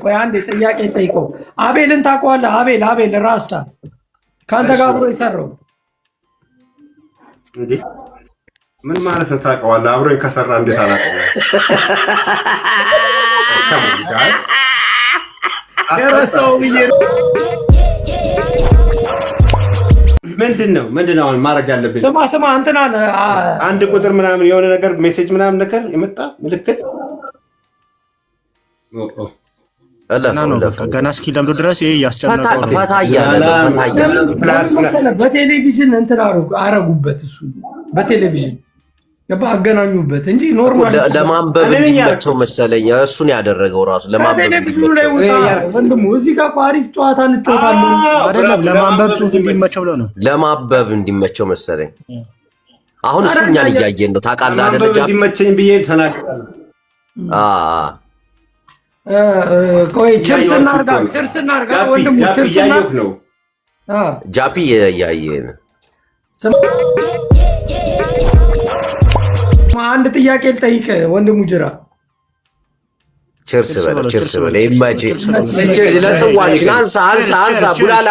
ቆይ አንዴ ጥያቄ ጠይቀው። አቤልን ታውቀዋለህ? አቤል ራስታ ካንተ ጋር አብሮ የሰራው እንዴ? ምን ማለት ነው? ታውቀዋለህ? አብሮኝ ከሰራ እንዴት አላውቀውም? የረሳው ብዬ ምንድነው አሁን ማድረግ ያለብኝ? ስማ እንትና አንድ ቁጥር ምናምን የሆነ ነገር ሜሴጅ ምናምን ነገር የመጣ ምልክት ነው። በቃ ገና እስኪለምዱ ድረስ ይሄ ያስጨነቀው ነው። ፈታ እያለ በቴሌቪዥን እንትን አረጉበት። እሱ በቴሌቪዥን አገናኙበት እንጂ ኖርማል ለማንበብ እንዲመቸው መሰለኝ እሱን ያደረገው ራሱ ለማንበብ ቴሌቪዥኑ ላይ ወንድሙ እዚህ ጋር አሪፍ ጨዋታ እንጫወታለን አይደለም። ለማንበብ ጽሁፍ እንዲመቸው ብለው ነው። ለማንበብ እንዲመቸው መሰለኝ። አሁን እሱ እኛን እያየን ነው። ታውቃለህ አይደለ? እንዲመቸኝ ብዬ ተናግሬያለሁ። ቆይ ቸርስ እናርጋ ወንድሙ ቸርስ ነው። ጃፒ እያየን አንድ ጥያቄ ልጠይቅ ወንድሙ ጅራ። ቸርስ በለ ይማጂ ለጽዋችን አንሳ ቡላላ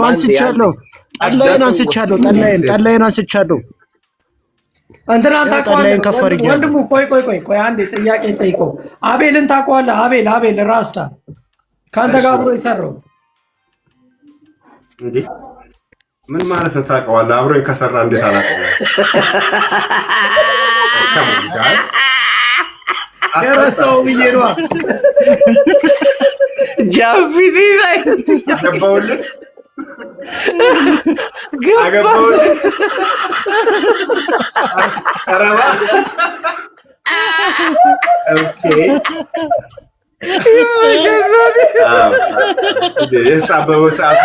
አንስቻለሁ። ጠላዬን አንስቻለሁ። እንትና ታውቀዋለህ ወንድሙ? ቆይ አንዴ ጥያቄ ጠይቀው። አቤልን ታውቀዋለህ? አቤል ራስታ ካንተ ጋር አብሮ የሰራው እንዴ? ምን ማለት ነው? ታውቀዋለህ? አብሮኝ ከሰራ እንዴት አላውቀውም? የረሳው ብዬ ነው። ጃፒኒ ላይ አገባሁልህ። ቀረባ ኦኬ። የታበበው ሰዓት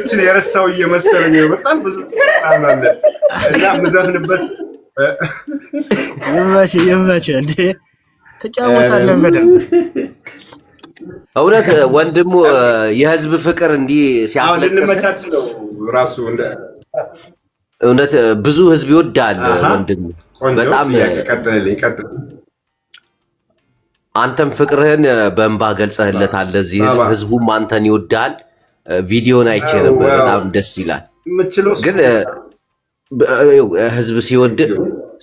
ችን የረሳው እየመሰለኝ ነው። በጣም ብዙ አለ እና ምዘፍንበት ይመችህ እንዴ? ተጫወታለን በደንብ። እውነት ወንድሙ የህዝብ ፍቅር እንዲህ ሲያስለቅስ ነው ራሱ እውነት ብዙ ህዝብ ይወዳል ወንድሙ። በጣም ቀጥልልኝ። አንተም ፍቅርህን በእንባ ገልጸህለታል ለዚህ ህዝብ። ህዝቡም አንተን ይወዳል። ቪዲዮን አይቼ ነበር። በጣም ደስ ይላል። ግን ህዝብ ሲወድ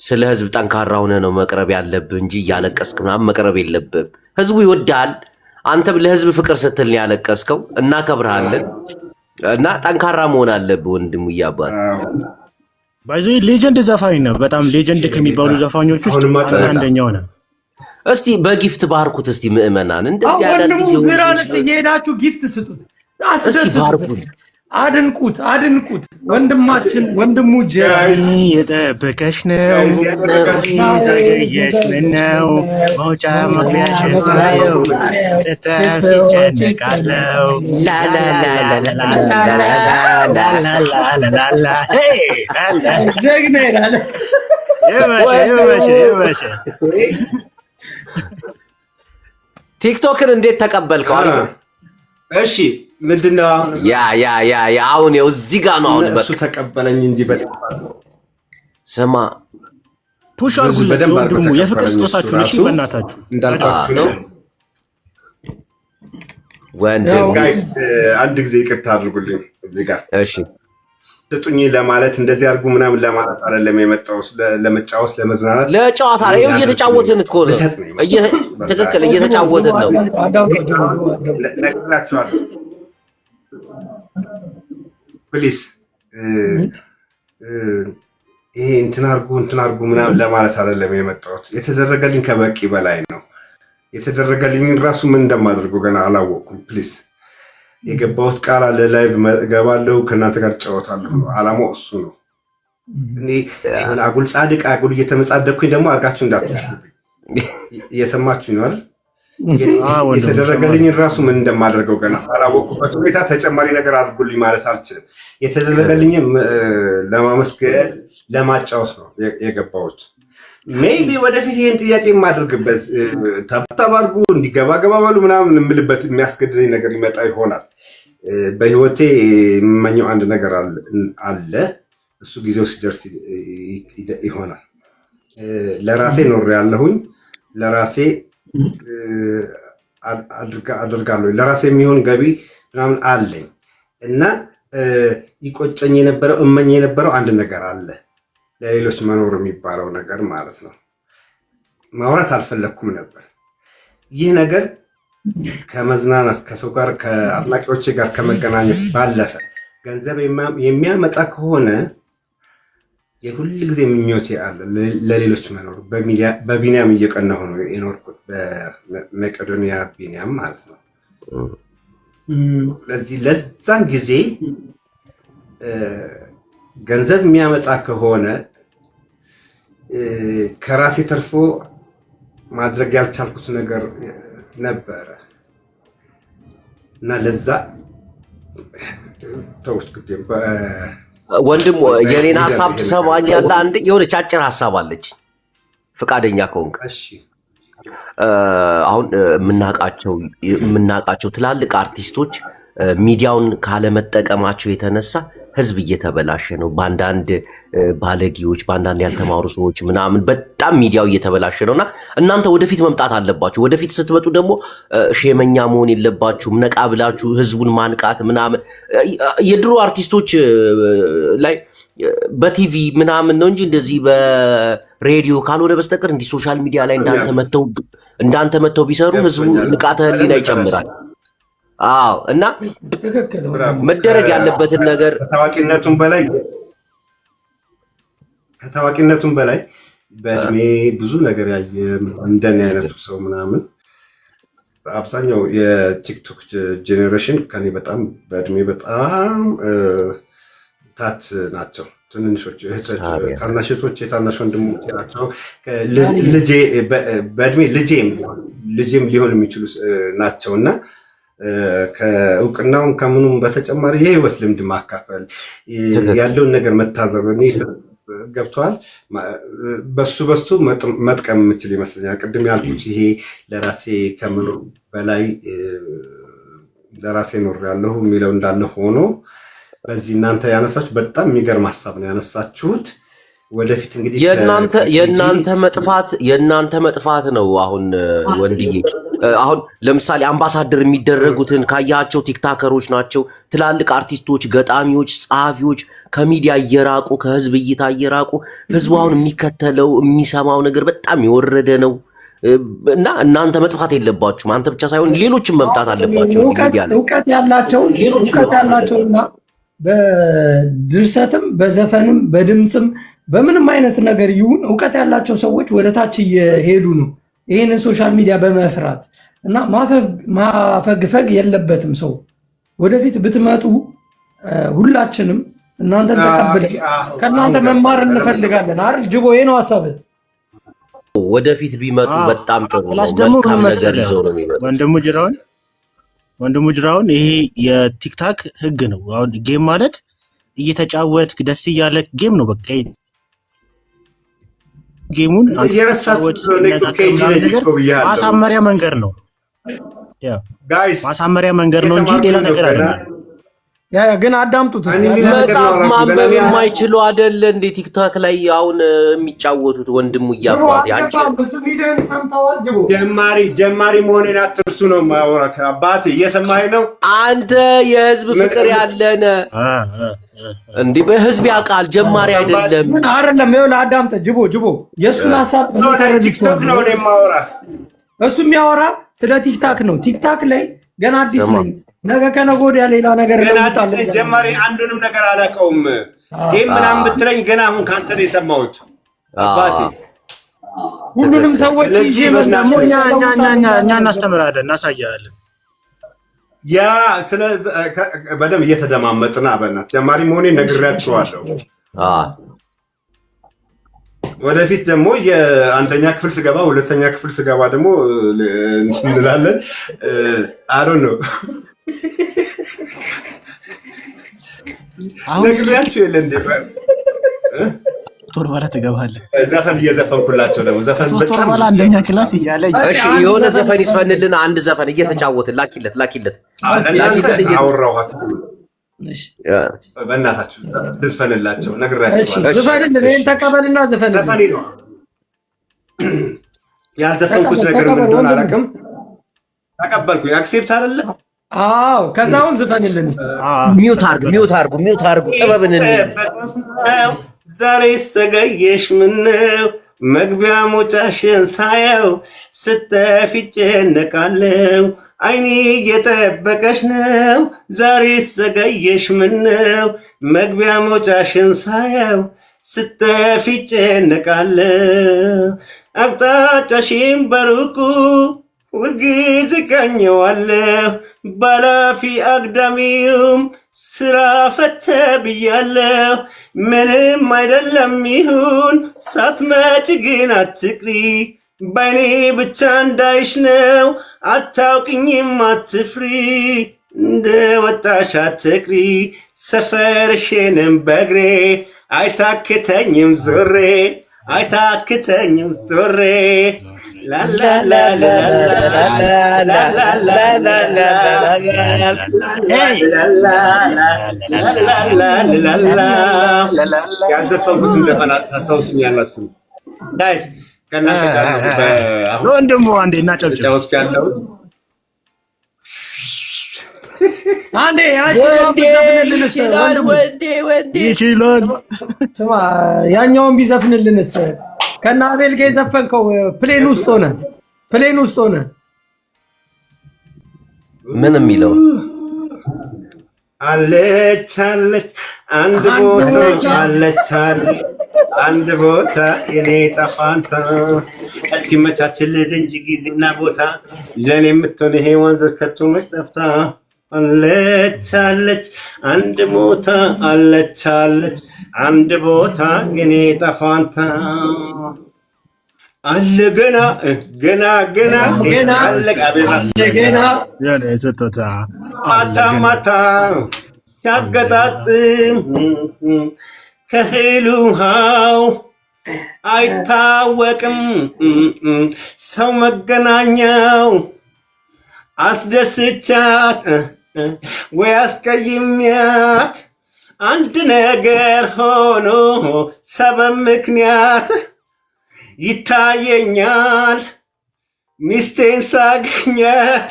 ስለ ህዝብ ጠንካራ ሆነህ ነው መቅረብ ያለብህ እንጂ እያለቀስክ ምናምን መቅረብ የለብህም። ህዝቡ ይወዳል። አንተም ለህዝብ ፍቅር ስትል ነው ያለቀስከው። እናከብርሃለን እና ጠንካራ መሆን አለብህ ወንድሙ። እያባል ባይዞ ሌጀንድ ዘፋኝ ነው። በጣም ሌጀንድ ከሚባሉ ዘፋኞች ውስጥ አንደኛው ነው። እስቲ በጊፍት ባርኩት። እስቲ ምእመናን እንደዚህ አዳዲስ የሄዳችሁ ጊፍት ስጡት፣ አስደስቱት፣ አድንቁት። ወንድሙ ጀራኒ የጠበቀሽ ነው ዘገየሽ ምነው መውጫ መግቢያሽን ሳየው ስታፊ ጨነቃለው ጀግና ይላል። ቲክቶክን እንዴት ተቀበልከው? እሺ ምንድነው ያ አሁን ያው እዚህ ጋር ነው። አሁን እሱ ተቀበለኝ እንጂ ስማ ፑሽ አድርጉለት ወንድሙ። የፍቅር ስጦታችሁን እሺ፣ በእናታችሁ እንዳልኳችሁ ነው ወንድሙ። ጋይስ አንድ ጊዜ ይቅርታ አድርጉልኝ እዚህ ጋር እሺ። ስጡኝ ለማለት እንደዚህ አድርጉ ምናምን ለማለት አይደለም የመጣው፣ ለመጫወት ለመዝናናት፣ ለጨዋታ ነው። እየተጫወትን እኮ ነው። ትክክል፣ እየተጫወትን ነው። ነግራችኋለሁ። ፕሊስ ይሄ እንትን አድርጉ ምናምን ለማለት አይደለም የመጣሁት። የተደረገልኝ ከበቂ በላይ ነው። የተደረገልኝ ራሱ ምን እንደማደርገው ገና አላወቅኩም። ፕሊስ የገባሁት ቃል አለ፣ ላይቭ እገባለሁ፣ ከእናንተ ጋር እጫወታለሁ ነው። አላማው እሱ ነው። እኔ አጉል ጻድቅ አጉል እየተመጻደቅኩኝ ደግሞ አድርጋችሁ እንዳትወስዱብኝ። እየሰማችሁኝ ነው አይደል? የተደረገልኝ ራሱ ምን እንደማደርገው ገና አላወቅኩበት ሁኔታ ተጨማሪ ነገር አድርጉልኝ ማለት አልችልም። የተደረገልኝ ለማመስገን ለማጫወት ነው የገባሁት። ሜይቢ ወደፊት ይህን ጥያቄ የማደርግበት ታብታብ አድርጉ እንዲገባ ገባ በሉ ምናምን የምልበት የሚያስገድደኝ ነገር ይመጣ ይሆናል። በህይወቴ የምመኘው አንድ ነገር አለ። እሱ ጊዜው ሲደርስ ይሆናል። ለራሴ ኖር ያለሁኝ ለራሴ አድርጋለሁ። ለራሴ የሚሆን ገቢ ምናምን አለኝ እና ይቆጨኝ የነበረው እመኝ የነበረው አንድ ነገር አለ። ለሌሎች መኖር የሚባለው ነገር ማለት ነው። ማውራት አልፈለኩም ነበር። ይህ ነገር ከመዝናናት ከሰው ጋር ከአድናቂዎቼ ጋር ከመገናኘት ባለፈ ገንዘብ የሚያመጣ ከሆነ የሁል ጊዜ ምኞቴ አለ ለሌሎች መኖር። በቢኒያም እየቀናሁ ነው የኖርኩት፣ በመቄዶንያ ቢኒያም ማለት ነው። ስለዚህ ለዛን ጊዜ ገንዘብ የሚያመጣ ከሆነ ከራሴ ተርፎ ማድረግ ያልቻልኩት ነገር ነበረ እና ለዛ ተውት። ወንድም የኔን ሀሳብ ትሰማኛለህ? አንድ የሆነች አጭር ሀሳብ አለች፣ ፈቃደኛ ከሆንክ። አሁን የምናውቃቸው ትላልቅ አርቲስቶች ሚዲያውን ካለመጠቀማቸው የተነሳ ህዝብ እየተበላሸ ነው። በአንዳንድ ባለጌዎች፣ በአንዳንድ ያልተማሩ ሰዎች ምናምን በጣም ሚዲያው እየተበላሸ ነው እና እናንተ ወደፊት መምጣት አለባችሁ። ወደፊት ስትመጡ ደግሞ ሼመኛ መሆን የለባችሁም። ነቃ ብላችሁ ህዝቡን ማንቃት ምናምን። የድሮ አርቲስቶች ላይ በቲቪ ምናምን ነው እንጂ እንደዚህ በሬዲዮ ካልሆነ በስተቀር እንዲህ ሶሻል ሚዲያ ላይ እንዳንተ መተው ቢሰሩ ህዝቡ ንቃተ ህሊና ይጨምራል። አዎ እና መደረግ ያለበትን ነገር ከታዋቂነቱም በላይ በእድሜ ብዙ ነገር ያየ እንደኔ አይነቱ ሰው ምናምን አብዛኛው የቲክቶክ ጄኔሬሽን ከኔ በጣም በእድሜ በጣም ታት ናቸው። ትንንሾች ታናሽቶች የታናሽ ወንድሞች ናቸው። ልጄ በእድሜ ልጄም ሊሆን የሚችሉ ናቸው እና ከእውቅናውን ከምኑም በተጨማሪ የህይወት ልምድ ማካፈል ያለውን ነገር መታዘብ እኔ ገብተዋል። በሱ መጥቀም የምችል ይመስለኛል። ቅድም ያልኩት ይሄ ለራሴ ከምኖር በላይ ለራሴ ኖር ያለሁ የሚለው እንዳለ ሆኖ በዚህ እናንተ ያነሳችሁ በጣም የሚገርም ሀሳብ ነው ያነሳችሁት። ወደፊት እንግዲህ የእናንተ መጥፋት ነው። አሁን ወንድዬ አሁን ለምሳሌ አምባሳደር የሚደረጉትን ካያቸው ቲክታከሮች ናቸው። ትላልቅ አርቲስቶች፣ ገጣሚዎች፣ ጸሐፊዎች ከሚዲያ እየራቁ ከህዝብ እይታ እየራቁ ህዝቡ አሁን የሚከተለው የሚሰማው ነገር በጣም የወረደ ነው እና እናንተ መጥፋት የለባችሁም። አንተ ብቻ ሳይሆን ሌሎችም መምጣት አለባቸው። እውቀት ያላቸውና በድርሰትም በዘፈንም በድምፅም በምንም አይነት ነገር ይሁን እውቀት ያላቸው ሰዎች ወደ ታች እየሄዱ ነው። ይህንን ሶሻል ሚዲያ በመፍራት እና ማፈግፈግ የለበትም ሰው። ወደፊት ብትመጡ ሁላችንም እናንተን ተቀብለን ከእናንተ መማር እንፈልጋለን አይደል? ጅቦ ይሄ ነው ሀሳብ። ወደፊት ቢመጡ በጣም ጥሩ ነው። ደግሞ ነገር ይዘው ነው የሚመጡ። ወንድሙ ጅራውን ይሄ የቲክታክ ህግ ነው። አሁን ጌም ማለት እየተጫወትክ ደስ እያለ ጌም ነው በቃ። ጌሙን ማሳመሪያ መንገድ ነው፣ ማሳመሪያ መንገድ ነው እንጂ ሌላ ነገር አይደለም። ግን አዳምጡት። መጽሐፍ ማንበብ የማይችሉ አይደለ እንዴ ቲክታክ ላይ አሁን የሚጫወቱት? ወንድሙ እያባት ጀማሪ መሆኔን አትርሱ ነው ማወራክ። አባቴ እየሰማኸኝ ነው? አንተ የህዝብ ፍቅር ያለነ እንዴ በህዝብ ያውቃል። ጀማሪ አይደለም ይኸውልህ አዳምጠ ጅቦ የእሱን ሀሳብ ቲክቶክ ነው የማወራ። እሱ የሚያወራ ስለ ቲክታክ ነው። ቲክታክ ላይ ገና አዲስ ነኝ። ነገ ከነገ ወዲያ ሌላ ነገር ለውጣለን። ጀማሪ አንዱንም ነገር አላውቀውም። ይሄን ምናምን ብትለኝ ገና አሁን ካንተ ነው የሰማሁት። አባቴ ሁሉንም ሰዎች ይዤ እኛ እናስተምራለን፣ እናሳያለን። ያ ስለ በደምብ እየተደማመጥና በእናትህ ጀማሪ መሆኔን ነግሬያቸዋለሁ። ወደፊት ደግሞ የአንደኛ ክፍል ስገባ ሁለተኛ ክፍል ስገባ ደግሞ እንትን እንላለን። አሮ ነው አሁን ነግሬያችሁ የለ እንዴ? ከ3 ወር በኋላ ትገባለህ። ዘፈን እየዘፈንኩላቸው ደግሞ ዘፈን ከ3 ወር በኋላ አንደኛ ክላስ እያለ እሺ፣ የሆነ ዘፈን ይስፈንልን። አንድ ዘፈን እየተጫወትን ላኪለት። አወራኋችሁ። በእናታችሁ ልዝፈንላቸው ነግራቸዋለሁ። ዝፈንልን፣ ይሄን ተቀበልና ዝፈንልን። ያልዘፈንኩት ነገር ምን እንደሆነ አላውቅም። ተቀበልኩኝ። አክሴፕት አይደለ? አዎ። ከዛውን ዝፈንልን። ሚውት አርጉ። ጥበብን ዛሬ ሰገየሽ ምነው መግቢያ ሞጫሽን ሳየው ስተፊ ጨነቃለው አይኔ እየጠበቀሽ ነው። ዛሬ ሰገየሽ ምነው መግቢያ ሞጫሽን ሳየው ስተፊ ጨነቃለው አቅጣጫሽን በሩቁ ሁልጊዜ ቃኘዋለሁ ባላፊ አግዳሚውም ስራ ፈተ ብያለሁ። ምንም አይደለም ይሁን ሳትመጪ ግን አትቅሪ ባይኔ ብቻ እንዳይሽ ነው አታውቅኝም አትፍሪ እንደ ወጣሽ አትቅሪ ሰፈርሽንም በግሬ አይታክተኝም ዞሬ ያልዘፈንኩትን ዘፈን ታስታውሱኛላችሁ ጋይስ? ከእናንተ ጋር ወንድሙ አንዴ እናጨብጭብ። አንዴ ይችላል። ስማ ያኛውን ቢዘፍንልንስ ከና አቤል ጋር የዘፈንከው ፕሌን ውስጥ ሆነ ምን የሚለው አለች አንድ ቦታ የኔ ጠፋንታ እስኪመቻችልህ እንጂ ጊዜና ቦታ ለኔ የምትሆን ይሄ ወንዝ ከቶ መች ጠፍታ አለች አንድ ቦታ አንድ ቦታ የኔ ጠፋንታ አለ ገና ማታ ሲያገጣጥም ከእህል ውሃው አይታወቅም ሰው መገናኛው አስደስቻት ወይ አስቀይሜያት አንድ ነገር ሆኖ ሰበብ ምክንያት ይታየኛል ሚስቴን ሳገኛት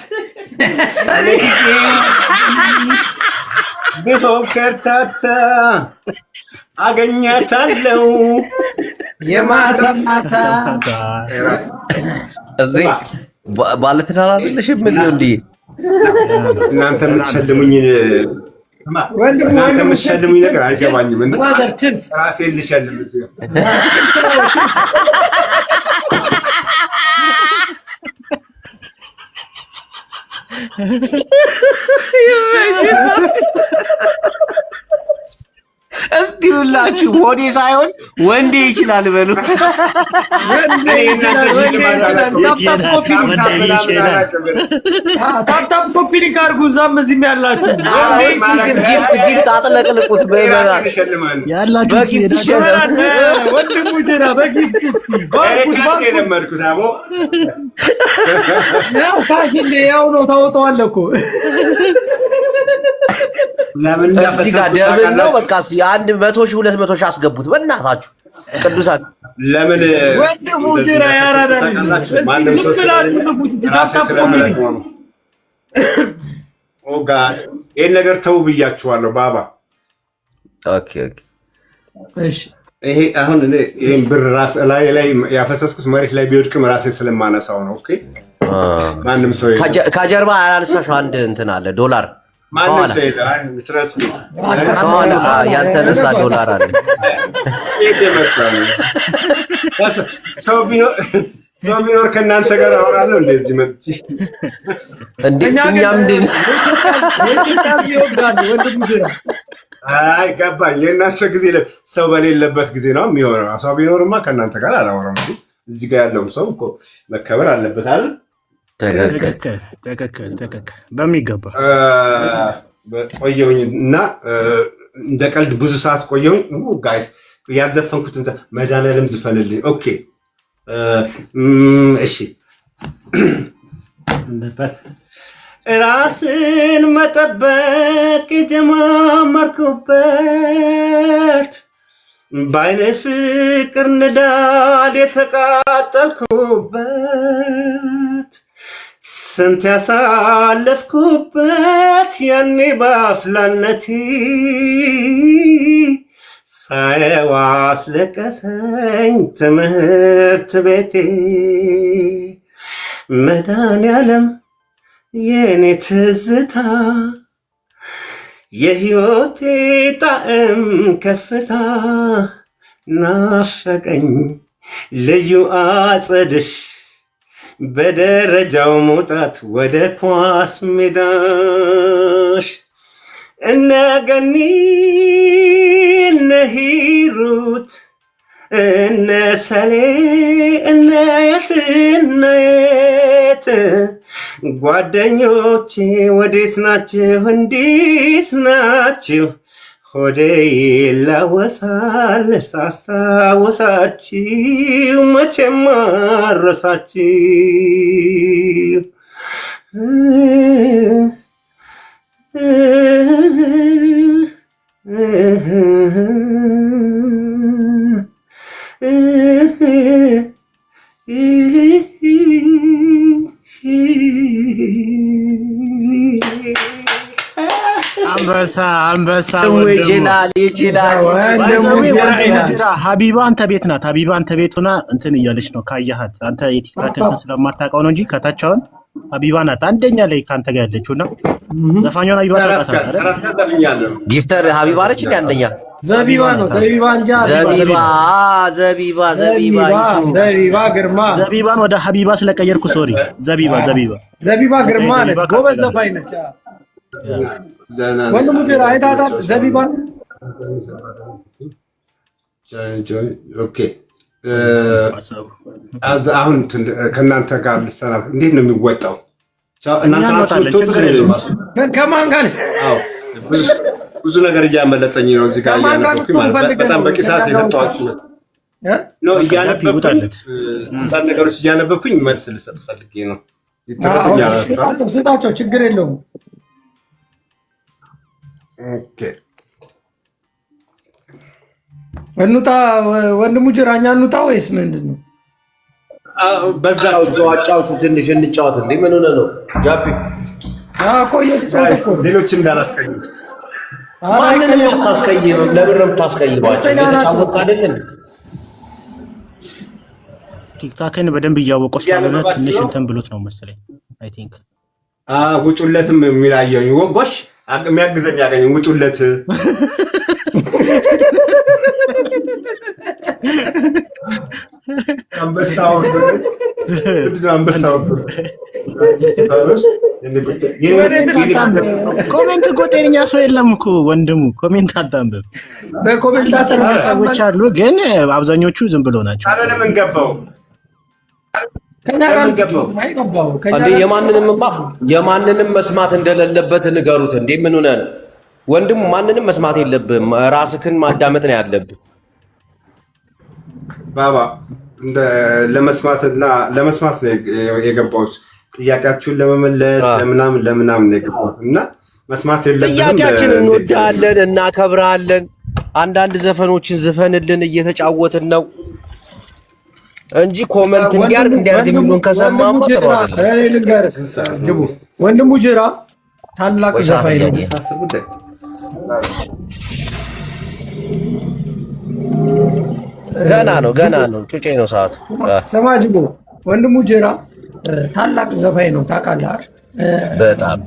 ቢሆን ከርታታ አገኛታለሁ የማታ ባለትዳር አይደለሽም? ምን ነው እንዴ እናንተ የምትሸልሙኝ ነገር አይገባኝም። ራሴን ልሸልም እስቲ ሁላችሁ ሆዴ ሳይሆን ወንዴ ይችላል በሉ። ታፕታፕ ኮፒ ሊንክ አድርጉ። እዛም እዚህም ያላችሁ ጊፍት አጥለቅልቁት ያላችሁ ወንድሙ ጀና በጊፍት ያው ነው ታወጣዋለህ እኮ እዚህ ጋር ደብል ነው። በቃ አንድ 100,000 200,000 አስገቡት በእናታችሁ ቅዱሳን። ለምን ወንድሙ ጀራ ያራዳል ይህን ነገር ተው ብያችኋለሁ። ባባ ኦኬ እሺ። ይሄ አሁን እኔ ይሄን ብር ራስ ላይ ያፈሰስኩት መሬት ላይ ቢወድቅም ራሴ ስለማነሳው ነው። ኦኬ ማንም ሰው ከጀርባ ያላነሳሽው አንድ እንትን አለ ዶላር ማንም ሰው ያልተነሳ ዶላር አለ። ሰው ቢኖር ከእናንተ ጋር አወራለሁ እንደዚህ መጥቼ እኛም አይ ገባኝ። የእናንተ ጊዜ ሰው በሌለበት ጊዜ ነው የሚሆነው። ሰው ቢኖርማ ከእናንተ ጋር አላወራም። እዚህ ጋር ያለውም ሰው እኮ መከበር አለበት አይደል? ትክክል በሚገባ ቆየሁኝ እና እንደ ቀልድ ብዙ ሰዓት ቆየሁኝ። ጋይስ ያልዘፈንኩትን መድኃኒዓለም ዝፈንልኝ። ኦኬ እሺ ራስን መጠበቅ የጀማመርኩበት በዓይነ ፍቅር ንዳድ የተቃጠልኩበት ስንት ያሳለፍኩበት ያኔ በአፍላነቴ ሳየው አስለቀሰኝ ትምህርት ቤቴ መድኃኒዓለም የኔ ትዝታ የሕይወቴ ጣዕም ከፍታ ናፈቀኝ ልዩ አጸድሽ በደረጃው መውጣት ወደ ኳስ ሜዳሽ እነ ገኒ እነ ሂሩት እነ ሰሌ እነ የት ጓደኞቼ ወዴት ናችሁ? እንዴት ናችሁ? ሆዴ ይላወሳል ሳስታውሳችሁ መቼም አልረሳችሁ። አንበሳ ይችላል። ሀቢባ አንተ ቤት ናት። ሀቢባ አንተ ቤት ሆና እንትን እያለች ነው ካያሃት። አንተ የቲክታክ ስለማታውቀው ነው እንጂ ከታቻውን ሀቢባ ናት አንደኛ ላይ ከአንተ ጋር ያለችው እና ዘፋኛውን ሀቢባ ታውቃታለህ? ጊፍተር ሀቢባ ነች እንደ አንደኛ ዘቢባ ነው። ዘቢባ እንጃ ዘቢባ ግርማ ዘቢባን ወደ ሀቢባ ስለቀየርኩ ሶሪ። ዘቢባ ግርማ ነች። ጎበዝ ዘፋኝ ነች። ወንድሙ ጀራ አይታታል ዘቢባን። ኦኬ አሁን ከእናንተ ጋር ልሰና እንዴት ነው የሚወጣው? ከማን ጋር ብዙ ነገር እያመለጠኝ ነው። እዚህ ጋር እያነበብኩኝ ማለት በጣም በቂ ሰዓት የሰጠኋችሁ ነው። አንዳንድ ነገሮች እያነበብኩኝ መልስ ልሰጥ ፈልጌ ነው። ስጣቸው፣ ችግር የለውም። እንውጣ ወንድሙ ጅራ፣ እኛ እንውጣ ወይስ ምንድን ነው? አጫውቱ፣ ትንሽ እንጫወት። እንዴ ምን ሆነ ነው ጃፒ? ሌሎች እንዳላስቀይም ማንንም አታስቀይምም። ለምን ነው የምታስቀይባቸው? እየተጫወት አይደል? ቲክታክን በደንብ እያወቀው ስለሆነ ትንሽ እንትን ብሎት ነው መሰለኝ። አይ ቲንክ ውጡለትም የሚላየኝ ወጎሽ የሚያግዘኝ ያገኝ ውጡለት አንበሳው ኮሜንት እኮ ጤነኛ ሰው የለም እኮ ወንድሙ። ኮሜንት አታንብብ። በኮሜንታተር ሰዎች አሉ፣ ግን አብዛኞቹ ዝም ብሎ ናቸው። ምን ገባው? የማንንም መስማት እንደሌለበት ንገሩት። እንዴ ምን ሆነ ነው ወንድሙ? ማንንም መስማት የለብህም። ራስህን ማዳመጥ ነው ያለብህ። ባባ ለመስማት ነው የገባሁት። ጥያቄያችሁን ለመመለስ ለምናምን ነው የገባሁት እና መስማት የለብህም። ጥያቄያችን እንወዳለን፣ እናከብራለን። አንዳንድ ዘፈኖችን ዝፈንልን፣ እየተጫወትን ነው እንጂ ኮመንት እንዲያርግ የሚሉን ከሰማማ ጥሩ አይደለም። ወንድሙ ጅራ ታላቅ ዘፋኝ ነው። ገና ነው ጩጬ ነው ሰዓቱ። ስማ ጅቦ፣ ወንድሙ ጅራ ታላቅ ዘፋኝ ነው ታውቃለህ። በጣም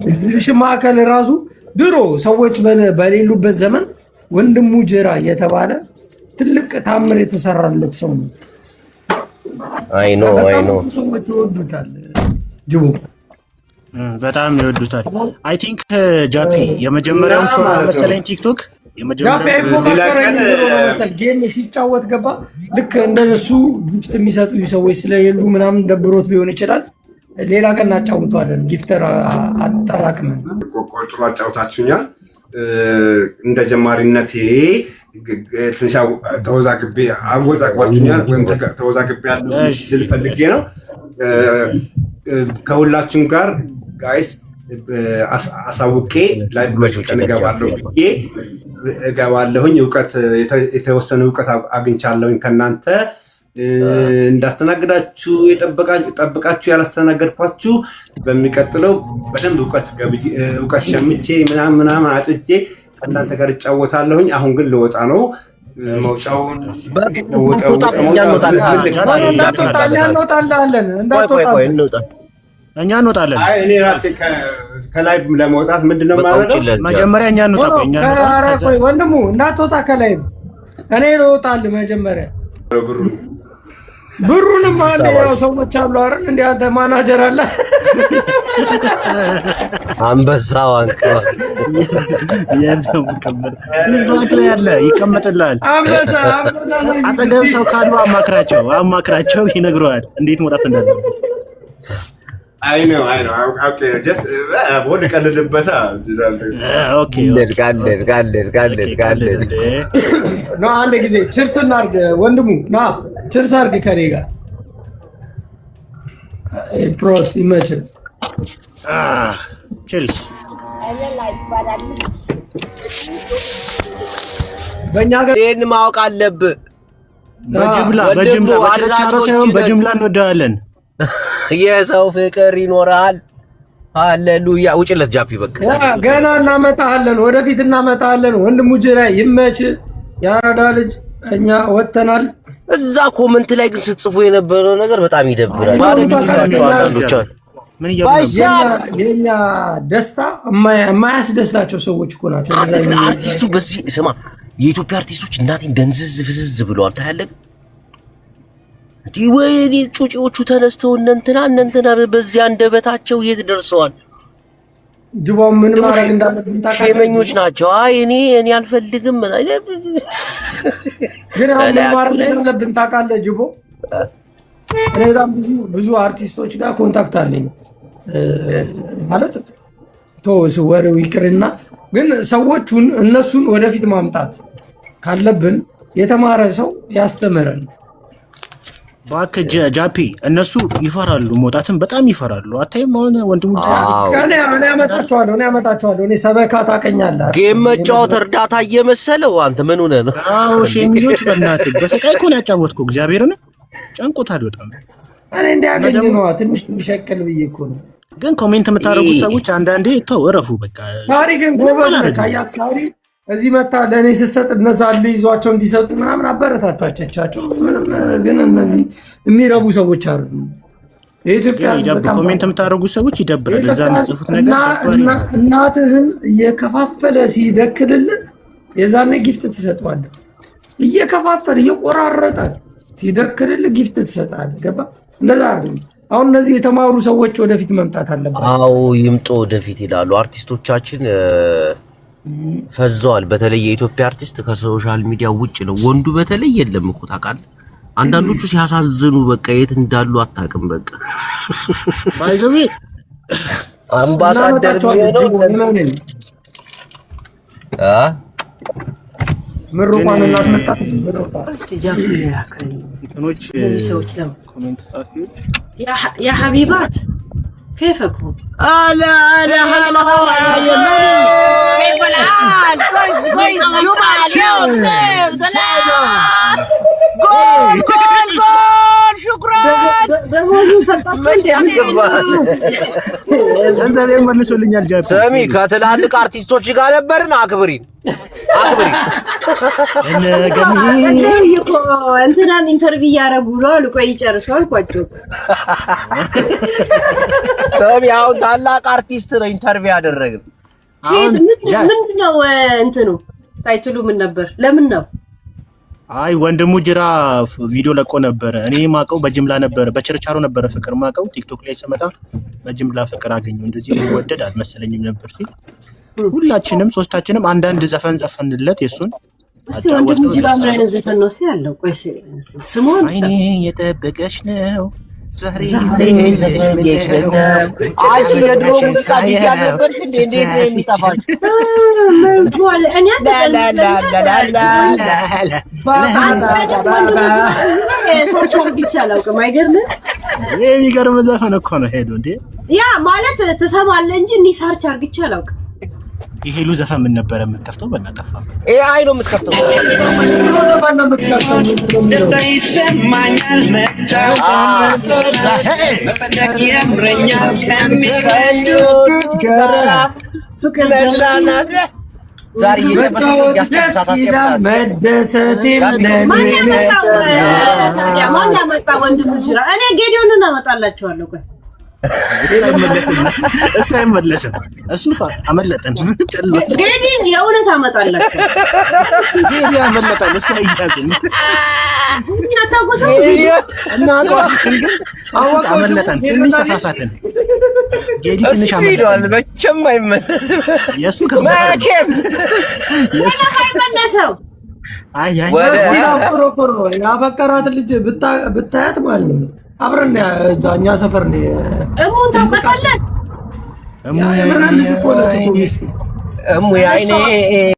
ማዕከል ራሱ ድሮ ሰዎች በሌሉበት ዘመን ወንድሙ ጅራ የተባለ ትልቅ ታምር የተሰራለት ሰው ነው። አይ ኖ ሰዎች ይወዱታል። ጅቦ በጣም ይወዱታል። አይ ቲንክ ጃፒ የመጀመሪያውን ሾው መሰለኝ ቲክቶክ ጌም ሲጫወት ገባ። ልክ እንደነሱ ጊፍት የሚሰጡ ሰዎች ስለሌሉ ምናምን ደብሮት ሊሆን ይችላል። ሌላ ቀን እናጫውተዋለን። ጊፍተር አጠራቅመን ጥሩ አጫውታችሁኛል። እንደ ጀማሪነቴ ትንሽ አወዛግባችሁኛል ወይም ተወዛግቤያለሁ ልል ፈልጌ ነው። ከሁላችሁም ጋር ጋይስ አሳውቄ ላይ በቀን እገባለሁኝ። እውቀት የተወሰነ እውቀት አግኝቻለሁኝ ከእናንተ እንዳስተናግዳችሁ ጠብቃችሁ ያላስተናገድኳችሁ በሚቀጥለው በደንብ እውቀት ሸምቼ ምናምን አጭጄ ከእናንተ ጋር እጫወታለሁኝ። አሁን ግን ልወጣ ነው። መውጫውን እኛ እንወጣለን። እኔ ራሴ ከላይቭ ለመውጣት ምንድነው ማለት ነው? መጀመሪያ እኛ እንወጣ። ወንድሙ እንዳትወጣ ከላይቭ እኔ እወጣለሁ መጀመሪያ ብሩንም አለ ያው ሰዎች አሉ አይደል? እንደ አንተ ማናጀር አለ አንበሳው አንቀው የለም ከበር ይዟል ያለ ይቀመጥልሃል። አንበሳ አጠገብ ሰው ካሉ አማክራቸው ይነግረዋል እንዴት መውጣት እንዳለበት። አይ ነው ኦኬ ጀስት ወደ ቀልድበታ ኦኬ ጋል ነው። አንድ ጊዜ ችርስ እናድርግ ወንድሙ ና ችርስ አድርግ ከኔ ጋር ፕሮስ ይመችል ችልስ በእኛ ጋር ይሄን ማወቅ አለብህ። በጅምላ በችርቻሮ ሳይሆን በጅምላ እንወዳለን። የሰው ፍቅር ይኖራል። ሃሌሉያ። ውጭለት ጃፒ በቃ ገና እናመጣለን፣ ወደፊት እናመጣለን። ወንድሙ ጅራ ይመች ያራዳ ልጅ እኛ ወተናል። እዛ ኮመንት ላይ ግን ስትጽፉ የነበረው ነገር በጣም ይደብራል። የኛ ደስታ የማያስደስታቸው ሰዎች እኮ ናቸው። አርቲስቱ በዚህ ስማ፣ የኢትዮጵያ አርቲስቶች እናቴን ደንዝዝ ፍዝዝ ብለዋል። ታያለህ ወይኔ ጩጪዎቹ ተነስተው እነንትና በዚህ አንደበታቸው የት ደርሰዋል? ጅቦም ምን ማድረግ እንዳለብን ታውቃለህ? ሸመኞች ናቸው። አይ እኔ አልፈልግም ግን አሁን ምን ማድረግ እንዳለብን ታውቃለህ? ጅቦ እኔ በጣም ብዙ አርቲስቶች ጋር ኮንታክት አለኝ ማለት ተወው ወሬው ይቅርና፣ ግን ሰዎቹን እነሱን ወደፊት ማምጣት ካለብን የተማረ ሰው ያስተምረን። እባክህ ጃፒ እነሱ ይፈራሉ፣ መውጣትን በጣም ይፈራሉ። አታይም? አሁን ወንድሙ እኔ አመጣቸዋለሁ። እኔ ሰበካ ታውቀኛለህ፣ ጌም መጫወት እርዳታ እየመሰለው አንተ ምን ሆነህ ነው? አዎ ሸሚዞች በእናትህ በስቃይ እኮ ነው ያጫወትኩ። እግዚአብሔርን ጨንቆታል በጣም። እኔ እንዲያገኝ ነው ትንሽ ሸቀል ብዬ እኮ ነው። ግን ኮሜንት የምታደርጉት ሰዎች አንዳንዴ ተው እረፉ በቃ። ሳሪ ግን ጎበዝ ነች። አያት ሳሪ እዚህ መታ ለእኔ ስትሰጥ እነዛ ይዟቸው እንዲሰጡ ምናምን አበረታታቻቸው። ግን እነዚህ የሚረቡ ሰዎች አሉ። የኢትዮጵያ በጣም ኮሜንት የምታደርጉት ሰዎች ይደብራል። እዛ የምትጽፉት ነገር እናትህን እየከፋፈለ ሲደክልልህ የዛኔ ጊፍት ትሰጠዋለህ። እየከፋፈለ እየቆራረጠ ሲደክልልህ ጊፍት ትሰጣለህ። ገባ? እንደዛ አይደል? አሁን እነዚህ የተማሩ ሰዎች ወደፊት መምጣት አለባቸው። አዎ ይምጡ ወደፊት ይላሉ። አርቲስቶቻችን ፈዘዋል። በተለይ የኢትዮጵያ አርቲስት ከሶሻል ሚዲያ ውጭ ነው። ወንዱ በተለይ የለም እኮ ታውቃለህ። አንዳንዶቹ ሲያሳዝኑ በቃ የት እንዳሉ አታውቅም። በቃ ባይዘዌ አምባሳደር ነው ምሩቋን እናስመጣት يا حبيبات كيفكم؟ هلا كيف الحال؟ كويس جمعة اليوم خير سلام جول شكرا ገንዘብ መልሶልኛል። ጃፒ ሰሚ ከትላልቅ አርቲስቶች ጋር ነበርን። አክብሪ እንትናን ኢንተርቪው እያደረጉ ነው አሉ። ቆይ ይጨርሱ አልኳቸው። ሰሚ አሁን ታላቅ አርቲስት ነው ኢንተርቪው ያደረግን። ምንድን ነው እንትኑ ታይትሉ ምን ነበር? ለምን ነው? አይ ወንድሙ ጅራ ቪዲዮ ለቆ ነበረ። እኔ ማቀው በጅምላ ነበረ፣ በችርቻሮ ነበረ ፍቅር ማቀው። ቲክቶክ ላይ ስመጣ በጅምላ ፍቅር አገኘው። እንደዚህ ወደድ አልመሰለኝም ነበር ሲል ሁላችንም ሶስታችንም አንዳንድ ዘፈን ዘፈንለት የሱን። እስቲ ወንድሙ ጅራ ምን አይነት ዘፈን ነው ሲያለው? ቆይ ስሙን አይኔ የጠበቀሽ ነው አንቺ የድሮ ሙዚቃ ዲጂ አልነበርሽ እንዴ? እንዴት ነው የሚጠፋሽ? ሰርች አድርጌ አላውቅም። አይገርምም? የሚገርም ዘፈን እኮ ነው ሄዱ እንዴ። ያ ማለት ትሰማለህ እንጂ እኔ ሰርች አድርጌ አላውቅም። የሄሉ ዘፈን ምን ነበረ የምትከፍተው? በእናትህ አይ ነው የምትከፍተው። ደስታ ይሰማኛል መፈለግ ያምረኛል ከሚወዱት ጋራ ፍቅር መዝናናት ዛሬ እየጨበሰች ያስጨብሳት አስጨብሳት መደሰቴም ማን ያመጣ ወንድም ጅራ እኔ ጌዲዮንን አመጣላችኋለሁ። ቆይ እሱ አይመለስም። እሱ አመለጠን። ጌዲን የእውነት አመጣላችሁ። ጌዲ አመለጠን። እሱ አይያዝም። አመለጠን። ትንሽ ተሳሳትን። ጌዲ ትንሽ አመለጠን። መቼም አይመለስም። የእሱ መቼም አይመለሰው። ያፈቀራት ልጅ ብታያት ማለት ነው አብረን እኛ ሰፈር ነው እሙን ታውቃለህ? እሙ ያይኔ